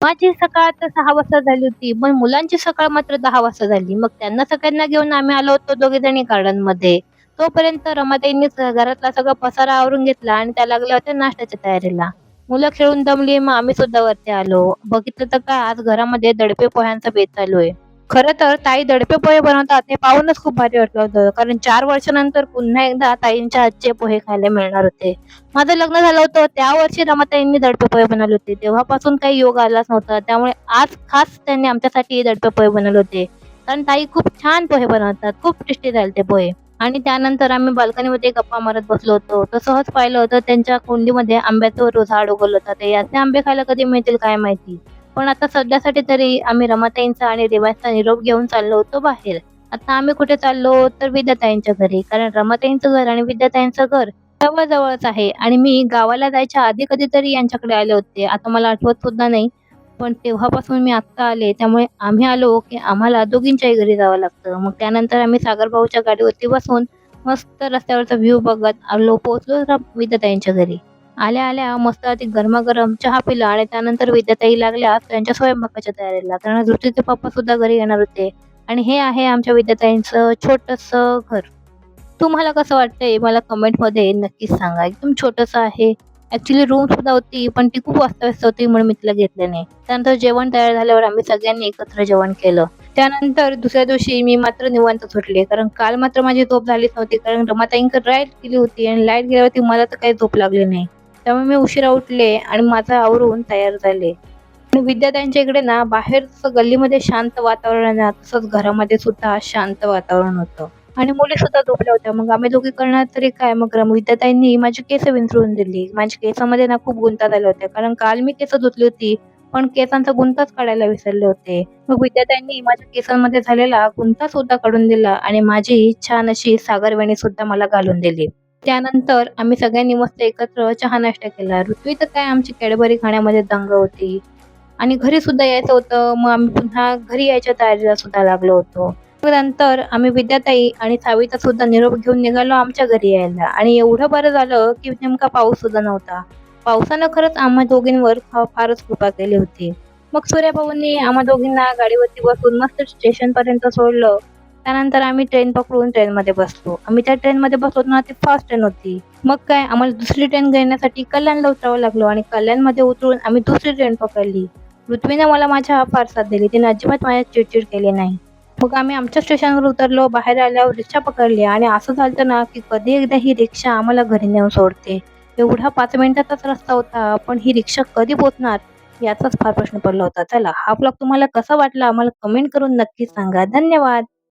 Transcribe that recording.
माझी सकाळ तर 6 वाजता झाली होती, पण मुलांची सकाळ मात्र 10 वाजता झाली. मग त्यांना सगळ्यांना घेऊन आम्ही आलो होतो दोघीजणी गार्डनमध्ये. तोपर्यंत रमाताईंनीच घरातला सगळा पसारा आवरून घेतला आणि त्या लागल्या होत्या नाश्त्याच्या तयारीला. मुलं खेळून दमली, मग आम्ही सुद्धा वरती आलो. बघितलं तर काय आज घरामध्ये दडपे पोह्यांचा बेत चालू आहे. खरं तर ताई दडपे पोहे बनवतात हे पाहूनच खूप भारी वाटलं होतं. कारण 4 वर्षानंतर पुन्हा एकदा ताईंच्या हातचे पोहे खायला मिळणार होते. माझं लग्न झालं होतं त्या वर्षी रमाताईंनी दडपे पोहे बनवले होते. तेव्हापासून काही योग आलाच नव्हता. त्यामुळे आज खास त्यांनी आमच्यासाठी दडपे पोहे बनवले होते. कारण ताई खूप छान पोहे बनवतात. खूप टेस्टी झाले ते पोहे. आणि त्यानंतर आम्ही बाल्कनीमध्ये गप्पा मारत बसलो होतो. तर सहज पाहिलं होतं त्यांच्या कुंडीमध्ये आंब्याचं झाड उगवलं होतं. ते याचे आंबे खायला कधी मिळतील काय माहिती. पण आता सध्यासाठी तरी आम्ही रमाताईंचा आणि देवांचा निरोप घेऊन चाललो होतो बाहेर. आता आम्ही कुठे चाललो तर विद्याताईंच्या घरी. कारण रमाताईंचं घर आणि विद्याताईंचं घर जवळ-जवळच आहे आणि मी गावाला जायच्या आधी कधीतरी यांच्याकडे आले होते. आता मला आठवत सुद्धा नाही. पण तेव्हापासून मी आत्ता आले. त्यामुळे आम्ही आलो, की आम्हाला दोघींच्याही घरी जावं लागतं. मग त्यानंतर आम्ही सागरभाऊच्या गाडीवरती बसून मस्त रस्त्यावरचा व्ह्यू बघत पोहोचलो विद्याताईंच्या घरी. आल्या-आल्या मस्त आधी गरमागरम चहा पिला आणि त्यानंतर विद्याताई लागल्या त्यांच्या स्वयंपाकाच्या तयारीला. कारण ऋतूचे पप्पा सुद्धा घरी येणार होते आणि हे आहे आमच्या विद्याताईंचं छोटंसं घर. तुम्हाला कसं वाटतंय मला कमेंटमध्ये नक्कीच सांगा. एकदम छोटंसं आहे. ॲक्चुअली रूम सुद्धा होती, पण ती खूप अस्ताव्यस्त होती म्हणून मी तिला घेतलं नाही. त्यानंतर जेवण तयार झाल्यावर आम्ही सगळ्यांनी एकत्र जेवण केलं. त्यानंतर दुसऱ्या दिवशी मी मात्र निवांत सुटले. कारण काल मात्र माझी झोप झालीच नव्हती. कारण रमाताईंकडे लाईट गेली होती आणि लाईट गेल्यावरती मला तर काही झोप लागली नाही. त्यामुळे मी उशिरा उठले आणि माझं आवरून तयार झाले. आणि विद्यार्थ्यांच्या इकडे ना बाहेर जसं गल्लीमध्ये शांत वातावरण आहे ना, तसंच घरामध्ये सुद्धा शांत वातावरण होतं. आणि मुली सुद्धा झोपल्या होत्या. मग आम्ही दोघी करणार तरी काय? मग विद्याताईंनी माझी केस विंचरून दिली. माझ्या केसामध्ये ना खूप गुंता झाल्या होत्या. कारण काल मी केस धुतली होती, पण केसांचा गुंताच काढायला विसरले होते. मग विद्याताईंनी माझ्या केसांमध्ये झालेला गुंता सुद्धा काढून दिला आणि माझी छान अशी सागरवेणी सुद्धा मला घालून दिली. त्यानंतर आम्ही सगळ्यांनी मस्त एकत्र चहा नाश्ता केला. ऋत्वी तर काय आमची कॅडबरी खाण्यामध्ये दंग होती. आणि घरी सुद्धा यायचं होतं. मग आम्ही पुन्हा घरी यायच्या तयारीला सुद्धा लागलो होतो. मग नंतर आम्ही विद्याताई आणि सावीचा सुद्धा निरोप घेऊन निघालो आमच्या घरी यायला आणि एवढं बरं झालं, की नेमका पाऊस सुद्धा नव्हता. पावसानं खरंच आम्हा दोघींवर फारच कृपा केली होती. मग सूर्यभाऊंनी आम्हा दोघींना गाडीवरती बसून मस्त स्टेशनपर्यंत सोडलं. त्यानंतर आम्ही ट्रेन पकडून ट्रेनमध्ये बसलो. आम्ही त्या ट्रेनमध्ये बसलो ना ती फास्ट ट्रेन होती. मग काय आम्हाला दुसरी ट्रेन घेण्यासाठी कल्याणला उतरावं लागलं आणि कल्याणमध्ये उतरून आम्ही दुसरी ट्रेन पकडली. पृथ्वीने मला माझ्या फार साथ दिली. तिने अजिबात माझ्यात चिडचिड केली नाही. मग आम्ही आमच्या स्टेशनवर उतरलो. बाहेर आल्यावर रिक्षा पकडली आणि असं झालं ना, की कधी एकदा ही रिक्षा आम्हाला घरी नेऊन सोडते. एवढा 5 मिनिटाचाच रस्ता होता, पण ही रिक्षा कधी पोहोचणार याचाच फार प्रश्न पडला होता. चला, हा ब्लॉग तुम्हाला कसा वाटला आम्हाला कमेंट करून नक्की सांगा. धन्यवाद.